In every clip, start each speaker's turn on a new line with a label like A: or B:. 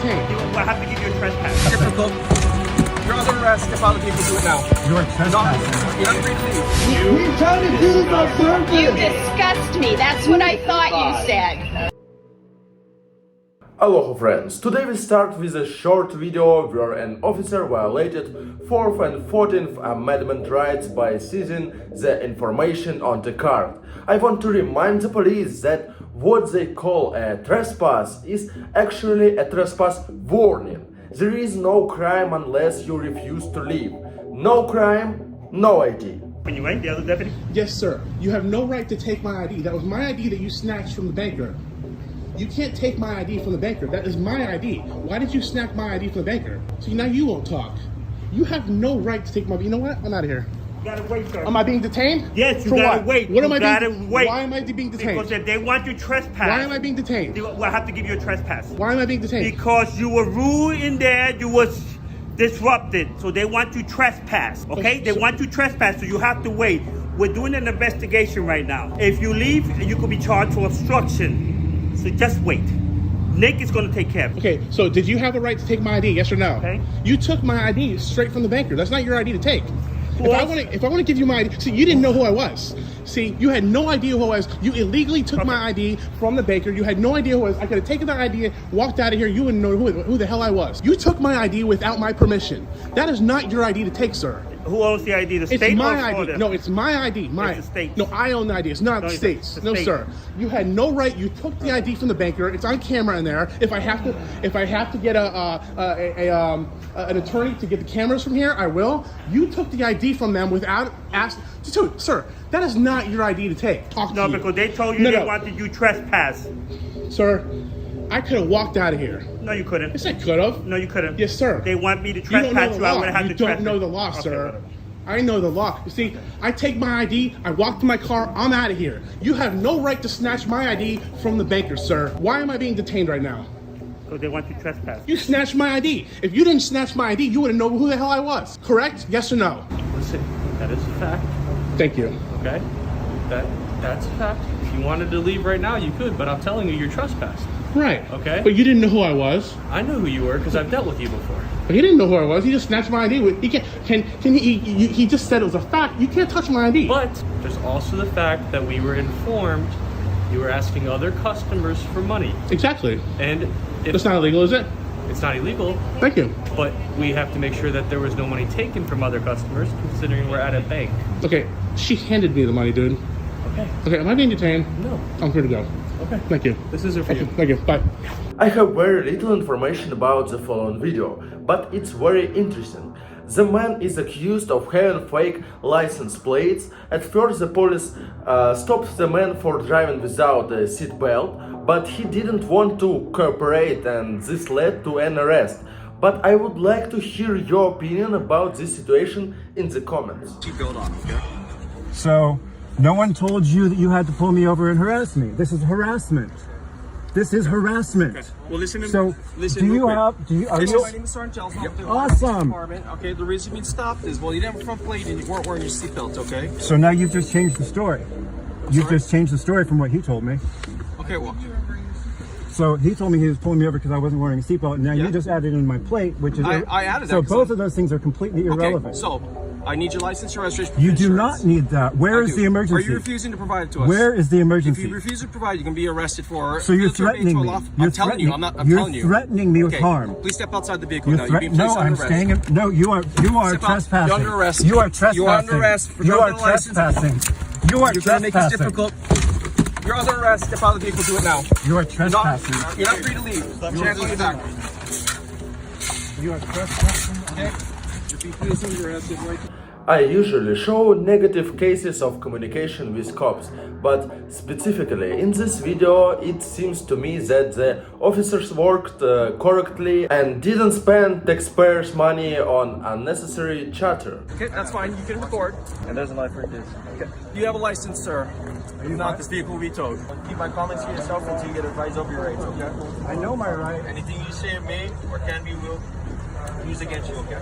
A: detained.
B: I have to give you a trespass.
C: Difficult. You're under arrest if other people do it now.
D: You are trespassing.
C: You're not free to leave.
E: He's trying to do this on purpose.
F: You disgust me. That's what I thought you said.
G: Aloha friends, today we start with a short video where an officer violated 4th and 14th Amendment rights by seizing the information on the card. I want to remind the police that what they call a trespass is actually a trespass warning. There is no crime unless you refuse to leave. No crime, no ID.
B: When you wait, the other deputy?
A: Yes, sir. You have no right to take my ID. That was my ID that you snatched from the banker. You can't take my ID from the banker. That is my ID. Why did you snatch my ID from the banker? See, now you won't talk. You have no right to take my... You know what? I'm out of here.
B: You gotta wait, sir.
A: Am I being detained?
B: Yes, you
A: For
B: gotta
A: what?
B: wait.
A: What am
B: You
A: I
B: gotta
A: being...
B: wait.
A: Why am I being detained?
B: Because if they want you trespass.
A: Why am I being detained?
B: I have to give you a trespass.
A: Why am I being detained?
B: Because you were rude in there, you was disrupted. So they want you trespass, okay? They want you trespass, so you have to wait. We're doing an investigation right now. If you leave, you could be charged for obstruction. So just wait. Nick is going to take care of it.
A: Okay, so did you have a right to take my ID, yes or no?
B: Okay.
A: You took my ID straight from the banker. That's not your ID to take.
B: Well,
A: If I want to give you my ID, see, you didn't know who I was. See, you had no idea who I was. You illegally took my ID from the banker. You had no idea who I was. I could have taken that ID, walked out of here. You wouldn't know who the hell I was. You took my ID without my permission. That is not your ID to take, sir.
B: Who owns the ID? The state
A: It's my
B: or
A: ID.
B: Florida?
A: No, it's my ID.
B: It's the states.
A: No, I own the ID. It's not the states.
B: the
A: No,
B: state.
A: sir. You had no right. You took the ID from the banker. It's on camera in there. If I have to get an attorney to get the cameras from here, I will. You took the ID from them without asking. Sir, that is not your ID to take.
B: No, because they told you they wanted you trespass.
A: Sir, I could have walked out of here.
B: No, you couldn't.
A: Yes, I could have.
B: No, you couldn't.
A: Yes, sir.
B: They want me to
A: You don't know
B: trespass
A: the
B: you. I
A: law.
B: would have
A: You
B: to
A: don't
B: trespass.
A: know the law,
B: Okay,
A: sir.
B: whatever.
A: I know the law. You see, I take my ID, I walk to my car, I'm out of here. You have no right to snatch my ID from the banker, sir. Why am I being detained right now?
B: Because they want you to trespass.
A: You snatched my ID. If you didn't snatch my ID, you wouldn't know who the hell I was. Correct? Yes or no?
H: Listen, that is a fact,
A: Thank you.
H: okay? That's a fact. If you wanted to leave right now, you could, but I'm telling you, you're trespassed.
A: Right.
H: Okay.
A: But you didn't know who I was.
H: I know who you were because I've dealt with you before.
A: But he didn't know who I was. He just snatched my ID. He can't. He just said it was a fact. You can't touch my ID.
H: But there's also the fact that we were informed you were asking other customers for money.
A: Exactly.
H: And if
A: That's not illegal, is it?
H: it's not illegal,
A: Thank you.
H: but we have to make sure that there was no money taken from other customers, considering we're at a bank.
A: Okay. She handed me the money, dude.
H: Okay.
A: Okay. Am I being detained?
H: No.
A: I'm here to go.
H: Okay.
A: Thank you.
H: This is it for you.
A: Thank you. Bye.
G: I have very little information about the following video, but it's very interesting. The man is accused of having fake license plates. At first the police stopped the man for driving without a seat belt, but he didn't want to cooperate and this led to an arrest. But I would like to hear your opinion about this situation in the comments.
D: So, no one told you that you had to pull me over and harass me. This is harassment. This is harassment.
C: Okay. Well, listen to
D: So,
C: me. Listen
D: do you
C: real
D: have?
C: quick.
D: Do you? Are
C: This
D: you?
C: is my name is Sergeant Charles.
D: Yep. Awesome.
C: Okay, the reason you stopped is, well, you didn't have a front plate and you weren't wearing your seatbelt, okay?
D: So now you've just changed the story. You've
C: sorry?
D: just changed the story from what he told me.
C: Okay, well,
D: So he told me he was pulling me over because I wasn't wearing a seatbelt. And now
C: Yeah.
D: you just added in my plate, which is
C: I added that
D: So
C: 'cause
D: both of those things are completely irrelevant.
C: okay, so I need your license, your registration,
D: You
C: proof of
D: do
C: insurance.
D: not need that. Where
C: I
D: is
C: do.
D: the emergency?
C: Are you refusing to provide it to us?
D: Where is the
C: If
D: emergency?
C: you refuse to provide, you can be arrested for.
D: So you're
C: field trip
D: threatening
C: to a
D: me.
C: law-
D: You're
C: I'm telling you. I'm not. I'm
D: you're
C: telling you.
D: threatening me with
C: Okay,
D: harm.
C: please step outside the vehicle
D: You're
C: now. You're being
D: no,
C: placed
D: I'm
C: under arrest.
D: staying in. No, you are
C: Step out.
D: trespassing.
C: You're under arrest.
D: You are trespassing.
C: You are under arrest for
D: You
C: driving
D: are
C: without a license.
D: trespassing. You are
C: You're gonna make this
D: trespassing.
C: difficult. You're under arrest. Step out of the vehicle. Do it now.
D: You are trespassing.
C: You're not free to leave. Hands on your back.
D: You are trespassing.
C: Okay. You're being placed under arrest. Right.
G: I usually show negative cases of communication with cops, but specifically in this video it seems to me that the officers worked correctly and didn't spend taxpayers' money on unnecessary chatter.
C: Okay, that's fine. You can record.
I: And there's a life for this.
C: Okay. You have a license, sir. If not, this vehicle will be towed.
I: Keep my comments to yourself until you get advised of your rights, okay?
D: I know my right.
I: Anything you say may or can be will use against you, okay?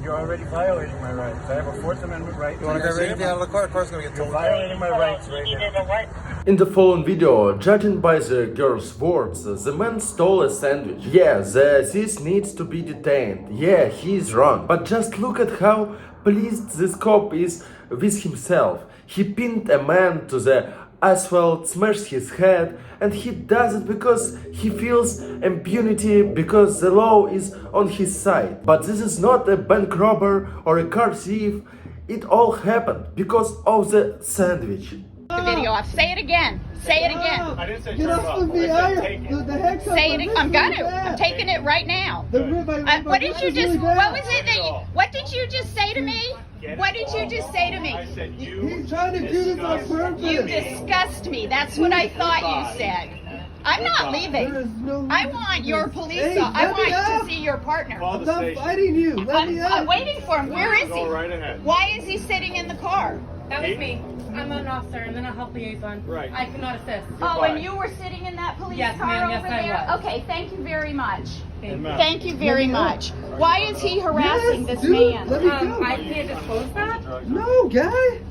D: You're already violating my rights. I have a Fourth Amendment right.
I: You want to get ready to get out of the car? The car's going to get
D: You're
I: towed.
D: violating my rights right now.
J: You need a license.
G: In the following video, judging by the girl's words, the man stole a sandwich. Yeah, this needs to be detained. Yeah, he is wrong. But just look at how pleased this cop is with himself. He pinned a man to the asphalt, smashed his head, and he does it because he feels impunity, because the law is on his side. But this is not a bank robber or a car thief. It all happened because of the sandwich.
F: The video off. Say it again. Say it again.
I: I didn't say
E: Get
I: turn it
E: off
I: off.
E: the
I: I said take it.
E: The head's
F: Say it. I'm gonna. I'm taking it right now.
E: The rib
F: What did you just? What was it that? What did you just say to me? What did you just say to me?
I: I said you.
E: He's trying to do this on purpose.
F: You disgust me. That's what I thought you said. I'm not leaving.
E: There is no
F: I want your police.
E: Hey,
F: I
E: let me
F: want
E: up.
F: to see your partner.
I: Call
E: I'm
I: the
E: not
I: station.
E: fighting you. Let me
F: I'm
E: up.
F: waiting for him. Where is
I: Go
F: he?
I: right ahead.
F: Why is he sitting in the car?
J: That was me. I'm an officer and then a health liaison.
I: Right.
J: I cannot assist.
F: Oh, and you were sitting in that police
J: Yes,
F: car
J: ma'am,
F: over
J: yes, I
F: there?
J: was.
F: Okay, thank you very much.
I: Amen.
F: Thank you very much. Why is he harassing
E: Yes,
F: this
E: dude,
F: man?
E: let me go.
J: I can't disclose that.
E: No, guy.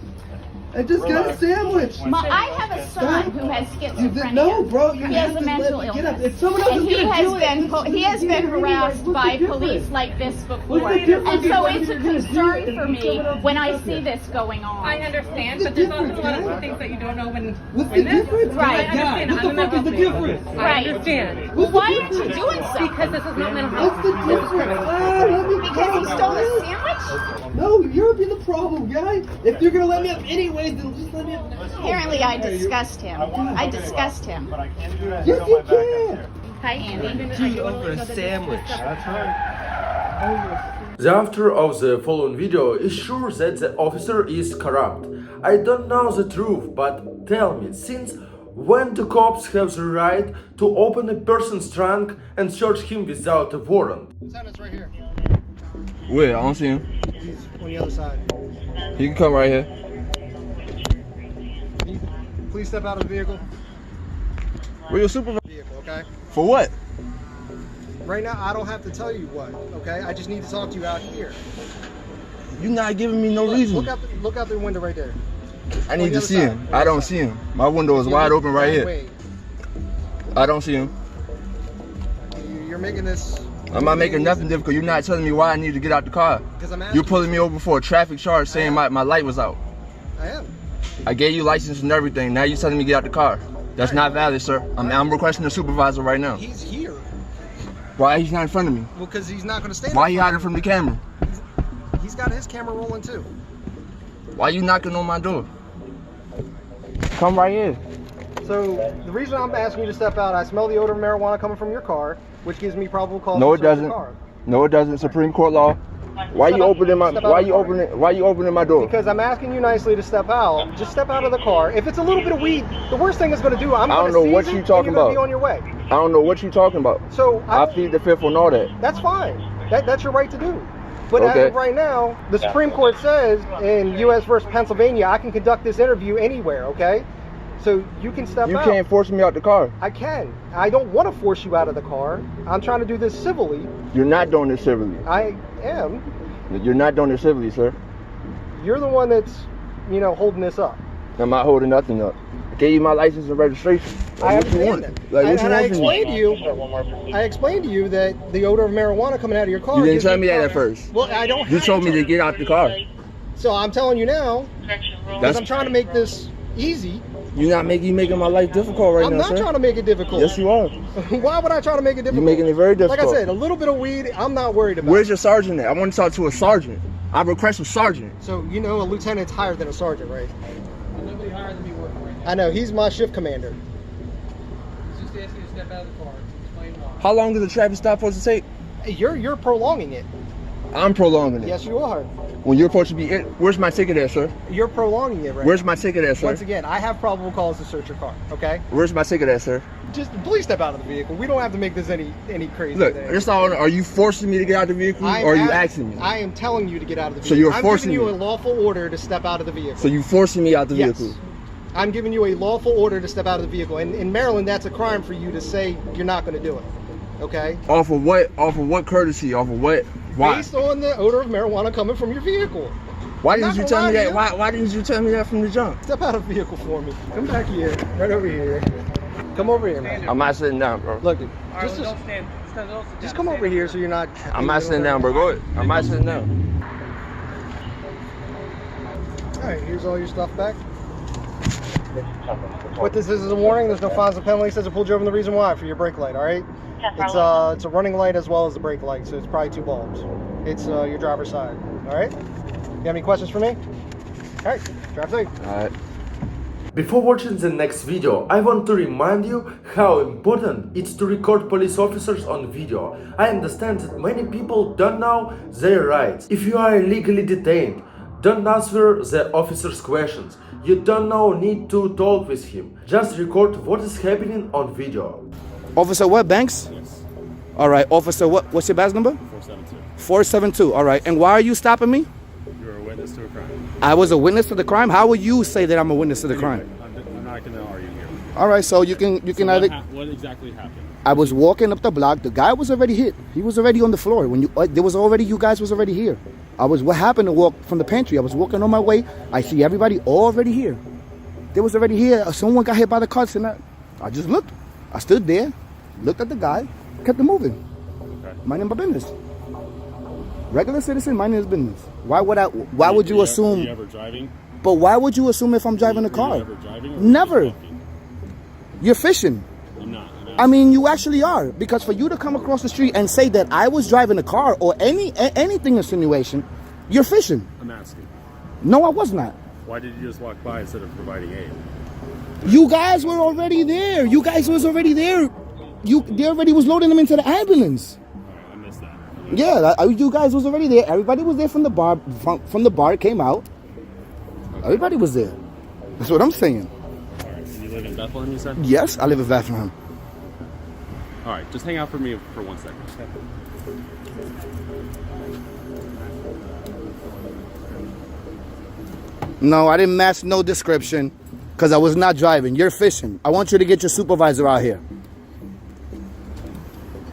E: I just got a sandwich.
F: I have a son who has schizophrenia.
E: No, bro. You
F: He
E: have
F: has
E: to
F: mental
E: let me get up.
F: illness.
E: If someone else
F: And
E: is
F: he
E: gonna
F: has
E: do it,
F: been
E: it's
F: he has been
E: anyway.
F: harassed
E: What's
F: by
E: the difference?
F: police like this
E: What's
F: before.
E: the difference
F: And so
E: when
F: it's a
E: you're gonna do
F: concern
E: it
F: for
E: and
F: me
E: someone else
F: when
E: is
F: I
E: up
F: see
E: there?
F: this going on.
J: I understand,
E: What's
J: but
E: the
J: there's also a lot
E: difference,
J: of things that you don't know when.
E: What's the
J: when this-
E: difference?
F: Right.
J: I understand.
E: What the
J: I'm a
E: fuck is the
J: mental
E: difference?
J: I
F: Right.
J: understand.
F: Well, why aren't you doing so?
J: Because this is not mental
E: What's
J: health.
E: the
J: This is
E: difference?
J: criminal.
E: Let me
F: Because he
E: go,
F: stole a
E: man.
F: sandwich?
E: No, you're the problem, guy. If you're gonna let me up anyways, then just let me up.
F: Apparently I disgust him. I disgust him.
I: But I can't do that.
E: Yes, you can.
F: Hi, Andy.
G: The author of the following video is sure that the officer is corrupt. I don't know the truth, but tell me, since when do cops have the right to open a person's trunk and search him without a warrant?
E: Lieutenant's right here.
C: Where? I don't see him.
E: He's on the other side.
C: He can come right here.
E: Please step out of the vehicle.
C: Where your supervisor?
E: Vehicle, okay?
C: For what?
E: Right now, I don't have to tell you what, okay? I just need to talk to you out here.
C: You're not giving me no
E: Look,
C: reason.
E: look out the window right there.
C: I
E: on
C: need
E: the
C: to
E: other
C: see
E: side,
C: him.
E: on the
C: I
E: other
C: don't
E: side.
C: see him. My window is wide open right here.
E: Wait,
C: I don't see him.
E: you're making this.
C: I'm not making nothing difficult. You're not telling me why I need to get out the car.
E: Because I'm asking.
C: You're pulling me over for a traffic charge saying my light was out.
E: I am.
C: I gave you license and everything. Now you're telling me to get out the car. That's not valid, sir. I'm requesting the supervisor right now.
E: He's here.
C: Why he's not in front of me?
E: Well, because he's not going to stand.
C: Why he hiding from the camera?
E: He's got his camera rolling too.
C: Why you knocking on my door? Come right here.
E: So the reason I'm asking you to step out, I smell the odor of marijuana coming from your car, which gives me probable cause.
C: No,
E: to
C: it
E: search your
C: doesn't.
E: car.
C: No, it doesn't. Supreme Court law. Why you opening my? Why you opening my door?
E: Because I'm asking you nicely to step out. Just step out of the car. If it's a little bit of weed, the worst thing it's going to do, I'm
C: I
E: going
C: don't
E: to
C: know what
E: seize
C: you
E: it,
C: talking
E: and you're gonna
C: about.
E: be on your way.
C: I don't know what you talking about.
E: So
C: I plead the fifth on all that.
E: that's fine. That's your right to do. But
C: Okay.
E: as of right now, the Supreme Court says in U.S. versus Pennsylvania, I can conduct this interview anywhere. Okay, so you can step
C: You
E: out.
C: can't force me out the car.
E: I can. I don't want to force you out of the car. I'm trying to do this civilly.
C: You're not doing this civilly.
E: I am.
C: You're not doing this civilly, sir.
E: You're the one that's, holding this up.
C: I'm not holding nothing up. I gave you my license and registration.
E: I
C: Like, what you
E: understand
C: want?
E: that.
C: Like, what
E: And
C: you
E: I
C: want from me?
E: explained to you that the odor of marijuana coming out of your car.
C: You didn't
E: gives
C: tell me that at first.
E: Well, I don't.
C: You
E: have
C: told me to get out the car.
E: So I'm telling you now, because
C: That's
E: I'm trying to make this easy.
C: you're making my life difficult right
E: I'm
C: now,
E: not
C: sir.
E: trying to make it difficult.
C: Yes, you are.
E: Why would I try to make it difficult?
C: You're making it very difficult.
E: Like I said, a little bit of weed, I'm not worried about.
C: Where's your sergeant at? I want to talk to a sergeant. I request a sergeant.
E: So a lieutenant's higher than a sergeant, right? Nobody higher than me working right now. I know, he's my shift commander.
K: He's just asking you to step out of the car. Explain why.
C: How long is a traffic stop supposed to take?
E: You're prolonging it.
C: I'm prolonging it.
E: Yes, you are.
C: When you're supposed to be in, where's my ticket at, sir?
E: You're prolonging it right
C: Where's
E: now.
C: my ticket at, sir?
E: Once again, I have probable cause to search your car, okay?
C: Where's my ticket at, sir?
E: Just please step out of the vehicle. We don't have to make this any crazy.
C: Look, that's all. Are you forcing me to get out of the vehicle, or are you asking me?
E: I am telling you to get out of the
C: So
E: vehicle.
C: you're forcing
E: I'm giving
C: me.
E: you a lawful order to step out of the vehicle.
C: So you forcing me out the
E: Yes.
C: vehicle?
E: I'm giving you a lawful order to step out of the vehicle. And in Maryland, that's a crime for you to say you're not going to do it. Okay?
C: Off of what? Off of what courtesy? Off of what? Why?
E: Based on the odor of marijuana coming from your vehicle.
C: Why
E: I'm
C: didn't
E: not
C: you
E: gonna
C: tell
E: lie
C: me
E: to
C: that?
E: you.
C: Why didn't you tell me that from the jump?
E: Step out of the vehicle for me. Come back here. Right over here. Come over here, man.
C: I'm not sitting down, bro.
E: Look,
K: Alright,
E: just,
K: well, don't stand.
E: just come over here so you're not.
C: I'm not sitting down, bro. Go ahead. I'm not sitting down.
E: All right, here's all your stuff back. What this is a warning. There's no fines and penalties. Says I pulled you over, and the reason why for your brake light. All right. It's a running light as well as the brake light, so it's probably 2 bulbs. It's your driver's side. All right. You have any questions for me? All right. Drive safe.
C: All right.
G: Before watching the next video, I want to remind you how important it's to record police officers on video. I understand that many people don't know their rights. If you are illegally detained, don't answer the officer's questions. You don't need to talk with him. Just record what is happening on video.
L: Officer what, Banks? Yes. All right, officer, what's your badge number?
M: 472.
L: 472, all right. And why are you stopping me?
M: You're a witness to a crime.
L: I was a witness to the crime? How would you say that I'm a witness to the crime?
M: I'm not going to argue here.
L: All right, so you can either...
M: What exactly happened?
L: I was walking up the block. The guy was already hit. He was already on the floor. When you guys was already here. What happened to walk from the pantry? I was walking on my way. I see everybody already here. They was already here. Someone got hit by the car. And I just looked. I stood there, looked at the guy, kept it moving.
M: Okay.
L: Minding my business. Regular citizen, minding his business. Why would you assume?
M: Were you ever driving?
L: But why would you assume if I'm driving a car?
M: Were you ever driving? Or
L: Never. You're fishing.
M: I'm not.
L: I mean, you actually are, because for you to come across the street and say that I was driving a car or anything insinuation, you're fishing.
M: I'm asking.
L: No, I was not.
M: Why did you just walk by instead of providing aid?
L: You guys were already there. You guys was already there. They already was loading them into the ambulance.
M: I missed that.
L: Yeah, you guys was already there. Everybody was there from the bar. From the bar, came out. Okay. Everybody was there. That's what I'm saying.
M: All right. You live in Bethlehem, you said?
L: Yes, I live in Bethlehem.
M: All right, just hang out for me for 1 second.
L: No, I didn't match no description because I was not driving. You're fishing. I want you to get your supervisor out here.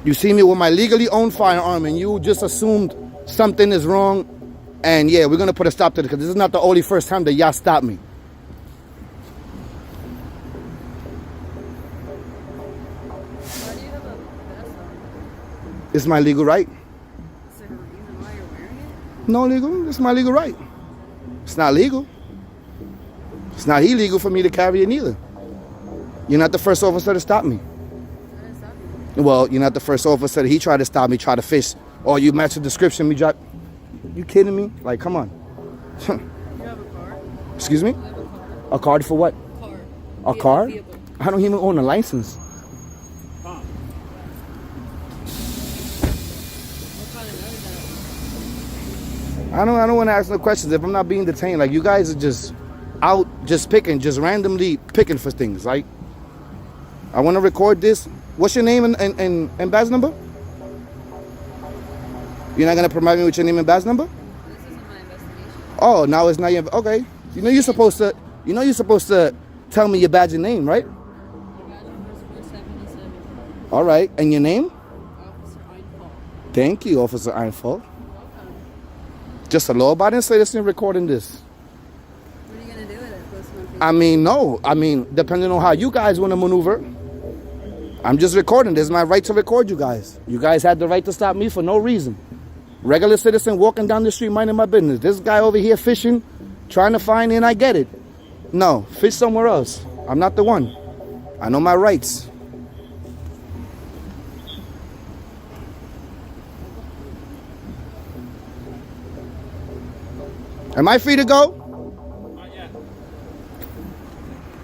L: You see me with my legally owned firearm and you just assumed something is wrong. And yeah, we're going to put a stop to it because this is not the only first time that y'all stopped me. It's my legal right.
J: Is there a reason why you're wearing it?
L: No legal. It's my legal right. It's not legal. It's not illegal for me to carry it either. You're not the first officer to stop me. Well, you're not the first officer that he tried to stop me, try to fish. Or you match the description, me drop. You kidding me? Like, come on.
J: You have a car?
L: Excuse me?
J: You have a car?
L: A card for what?
J: Car.
L: A car?
J: Vehicle.
L: I don't even own a license. I don't want to ask no questions if I'm not being detained. Like, you guys are just out, just picking, just randomly picking for things. Like, I want to record this. What's your name and badge number? You're not gonna provide me with your name and badge number?
J: This isn't my investigation.
L: Oh, now it's not your. Okay. You know you're supposed to tell me your badge and name, right?
J: My badge number is 477.
L: All right. And your name?
J: Officer Einfeld.
L: Thank you, Officer Einfeld. Just a law-abiding citizen recording this.
J: What are you going to do with it? Post it on Facebook?
L: I mean, no. I mean, depending on how you guys want to maneuver. I'm just recording. This is my right to record you guys. You guys had the right to stop me for no reason. Regular citizen walking down the street minding my business. This guy over here fishing, trying to find, and I get it. No, fish somewhere else. I'm not the one. I know my rights. Am I free to go?
M: Not yet.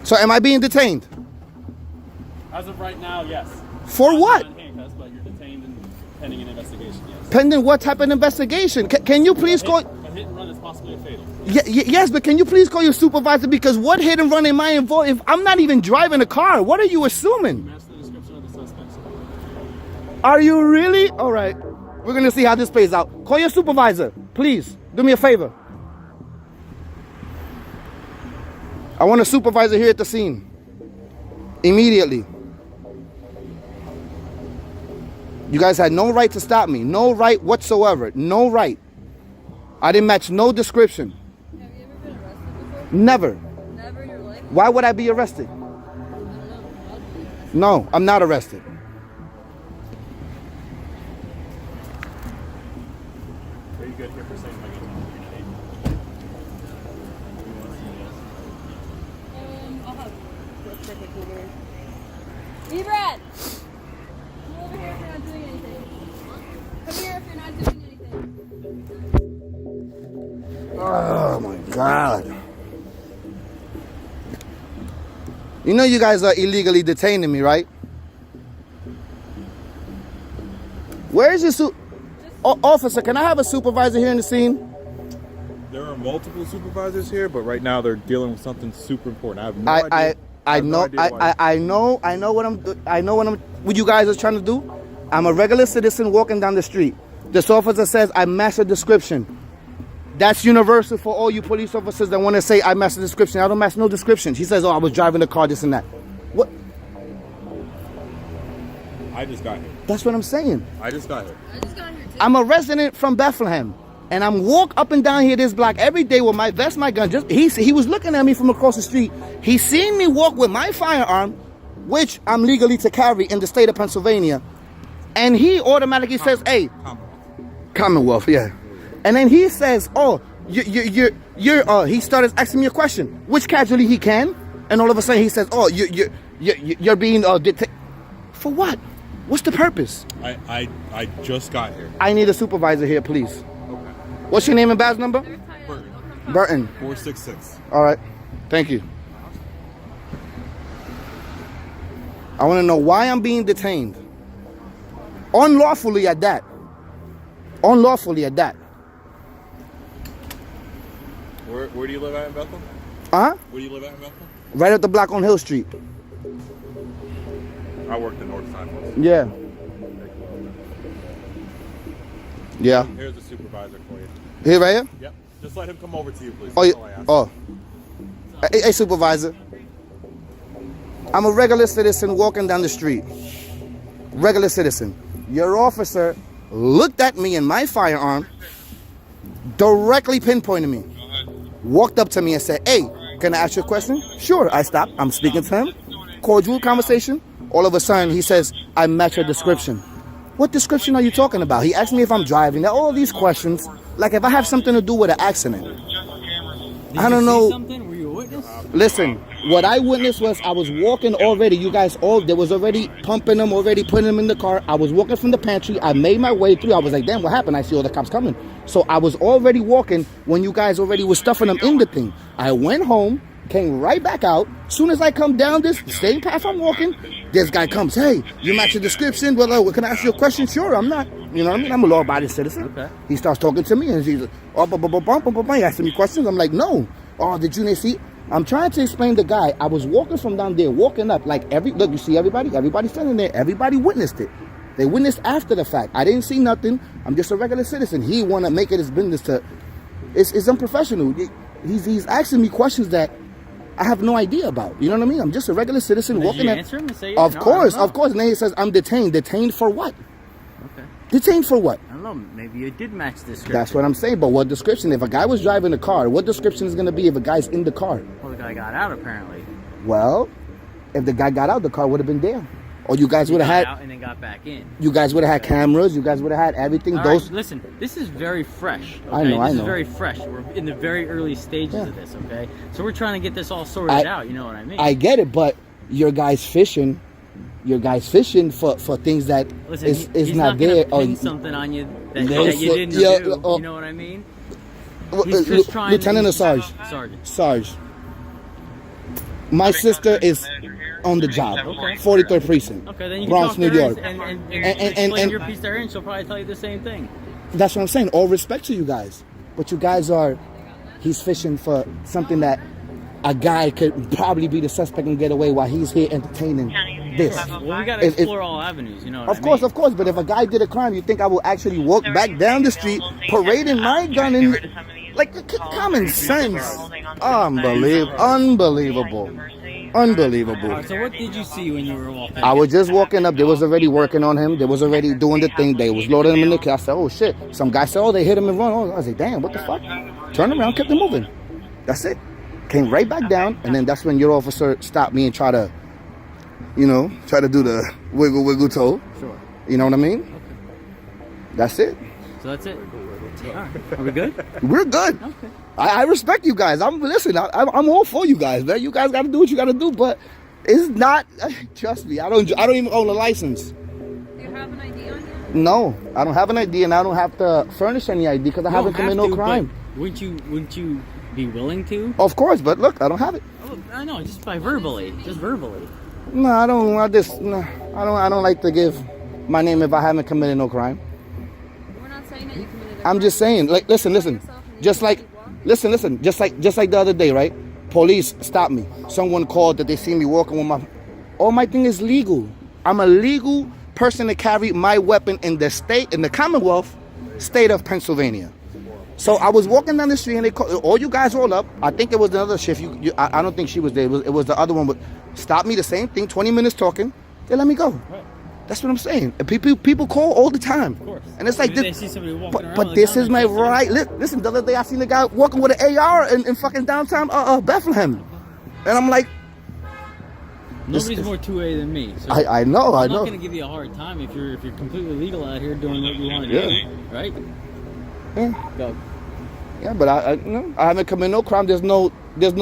L: So am I being detained?
M: As of right now, yes.
L: For what?
M: Not in handcuffs, but you're detained and pending an investigation, yes.
L: Pending what type of investigation? Can you please call...
M: A hit and run is possibly a fatal.
L: Yes, but can you please call your supervisor? Because what hit and run am I involved? If I'm not even driving a car, what are you assuming?
M: Match the description of the suspects.
L: Are you really? All right. We're going to see how this plays out. Call your supervisor. Please, do me a favor. I want a supervisor here at the scene. Immediately. You guys had no right to stop me. No right whatsoever. No right. I didn't match no description. Never.
J: Never in your life?
L: Why would I be arrested?
J: I don't know. I'll be arrested.
L: No, I'm not arrested.
M: Are you good here for a second?
J: I'll have a second here. Brad! Come over here if you're not doing anything. Come here if you're not doing anything.
L: Oh my God. You know you guys are illegally detaining me, right? Where is your officer? Can I have a supervisor here in the scene?
M: There are multiple supervisors here, but right now they're dealing with something super important. I have no idea.
L: I know what you guys are trying to do. I'm a regular citizen walking down the street. This officer says I match a description. That's universal for all you police officers that want to say I match the description. I don't match no description. He says, oh, I was driving the car, this and that. What?
M: I just got here.
L: That's what I'm saying.
M: I just got here.
J: I just got here too.
L: I'm a resident from Bethlehem. And I'm walk up and down here this block every day with my vest, my gun. He was looking at me from across the street. He seen me walk with my firearm, which I'm legally to carry in the state of Pennsylvania. And he automatically says, hey, Commonwealth, yeah. And then he says, oh, he started asking me a question, which casually he can. And all of a sudden he says, oh, you're being detained. For what? What's the purpose?
M: I just got here.
L: I need a supervisor here, please. What's your name and badge number? Burton.
M: 466.
L: All right. Thank you. I want to know why I'm being detained. Unlawfully at that. Unlawfully at that.
M: Where do you live at in Bethel?
L: Huh?
M: Where do you live at in Bethel?
L: Right up the block on Hill Street.
M: I work the north side.
L: Yeah. Yeah.
M: Here's the supervisor for you.
L: Here, right here?
M: Yep. Just let him come over to you, please.
L: Oh,
M: That's all I ask.
L: oh. Hey, supervisor. I'm a regular citizen walking down the street. Regular citizen. Your officer looked at me and my firearm, directly pinpointed me. Walked up to me and said, hey, can I ask you a question? Sure. I stopped. I'm speaking to him. Cordial conversation. All of a sudden, he says, I match your description. What description are you talking about? He asked me if I'm driving. All these questions, like if I have something to do with an accident. I don't know.
K: Something? Were you a witness?
L: Listen, what I witnessed was I was walking already. You guys there was already pumping them, already putting them in the car. I was walking from the pantry. I made my way through. I was like, damn, what happened? I see all the cops coming. So I was already walking when you guys already were stuffing them in the thing. I went home, came right back out. Soon as I come down this same path I'm walking, this guy comes, hey, you match the description. Well, can I ask you a question? Sure, I'm not. You know what I mean? I'm a law-abiding citizen. Okay. He starts talking to me and he's like, oh, he asking me questions. I'm like, no. Oh, did you see? I'm trying to explain the guy. I was walking from down there, walking up. Like, look, you see everybody? Everybody standing there. Everybody witnessed it. They witnessed after the fact. I didn't see nothing. I'm just a regular citizen. He want to make it his business to... It's unprofessional. He's asking me questions that I have no idea about. You know what I mean? I'm just a regular citizen walking up.
K: Answer him and say,
L: of course. And then he says, I'm detained. Detained for what?
K: Okay.
L: Detained for what?
K: I don't know. Maybe you did match the description.
L: That's what I'm saying. But what description? If a guy was driving a car, what description is going to be if a guy's in the car?
K: Well, the guy got out apparently.
L: Well, if the guy got out, the car would have been there. Or you guys would have had...
K: out and then got back in.
L: You guys would have had cameras. You guys would have had everything.
K: All right, listen, this is very fresh. Okay?
L: I know.
K: This is very fresh. We're in the very early stages of this, okay? So we're trying to get this all sorted out, you know what I mean?
L: I get it, but your guys fishing for things that is not there.
K: Or pin something on you that you didn't do. You know what I mean? He's just trying
L: Lieutenant or Sarge? Sarge. My sister is on the job.
K: Okay.
L: 43rd Precinct.
K: Okay, then you
L: Bronx,
K: can
L: New York.
K: and explain your piece there, and she'll probably tell you the same thing.
L: That's what I'm saying. All respect to you guys. But you guys he's fishing for something that a guy could probably be the suspect and get away while he's here entertaining this.
K: Well, we got to explore all avenues, you know what I mean?
L: Of course. But if a guy did a crime, you think I will actually walk back down the street, parading my gun in... Like, common sense. Unbelievable.
K: So what did you see when you were walking?
L: I was just walking up. They was already working on him. They was already doing the thing. They was loading him in the car. I said, oh, shit. Some guy said, oh, they hit him and run. Oh, I was like, damn, what the fuck? Turn around, kept him moving. That's it. came right back down, and then that's when your officer stopped me and try to do the wiggle toe.
K: Sure.
L: You know what I mean?
K: Okay.
L: That's it.
K: So that's it. All right. Are we good?
L: We're good.
K: Okay.
L: I respect you guys. I'm all for you guys, man. You guys got to do what you got to do, but it's not. Trust me, I don't even own a license.
J: Do you have an ID on you?
L: No, I don't have an ID, and I don't have to furnish any ID because I haven't committed no crime.
K: Wouldn't you be willing to?
L: Of course, but look, I don't have it.
K: Oh, I know, just verbally.
L: No, I don't. I don't like to give my name if I haven't committed no crime.
J: We're not saying that you committed a
L: I'm just saying, like, listen, just like the other day, right? Police stopped me. Someone called that they see me walking with all my thing is legal. I'm a legal person to carry my weapon in the Commonwealth state of Pennsylvania. So I was walking down the street and they called, all you guys rolled up. I think it was another shift. I don't think she was there. It was the other one, but stopped me, the same thing, 20 minutes talking. They let me go. Right. That's what I'm saying. People call all the time. Of course. And it's like,
K: they see somebody walking around,
L: but this is my right. Listen, the other day I seen a guy walking with an AR in fucking downtown Bethlehem. And I'm like,
K: nobody's more 2A than me. So
L: I know.
K: I'm not going to give you a hard time if you're completely legal out here doing what you want to do, right?
L: Yeah.
K: Go.
L: Yeah, but I haven't committed no crime. There's no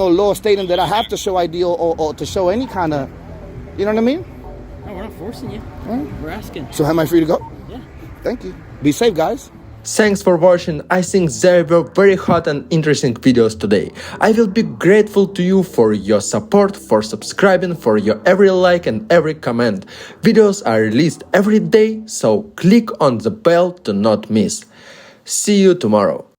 L: law stating that I have to show ID or to show any kind of, you know what I mean?
K: No, we're not forcing you. We're asking.
L: So am I free to go?
K: Yeah.
L: Thank you. Be safe, guys.
G: Thanks for watching. I think there were very hot and interesting videos today. I will be grateful to you for your support, for subscribing, for your every like and every comment. Videos are released every day, so click on the bell to not miss. See you tomorrow.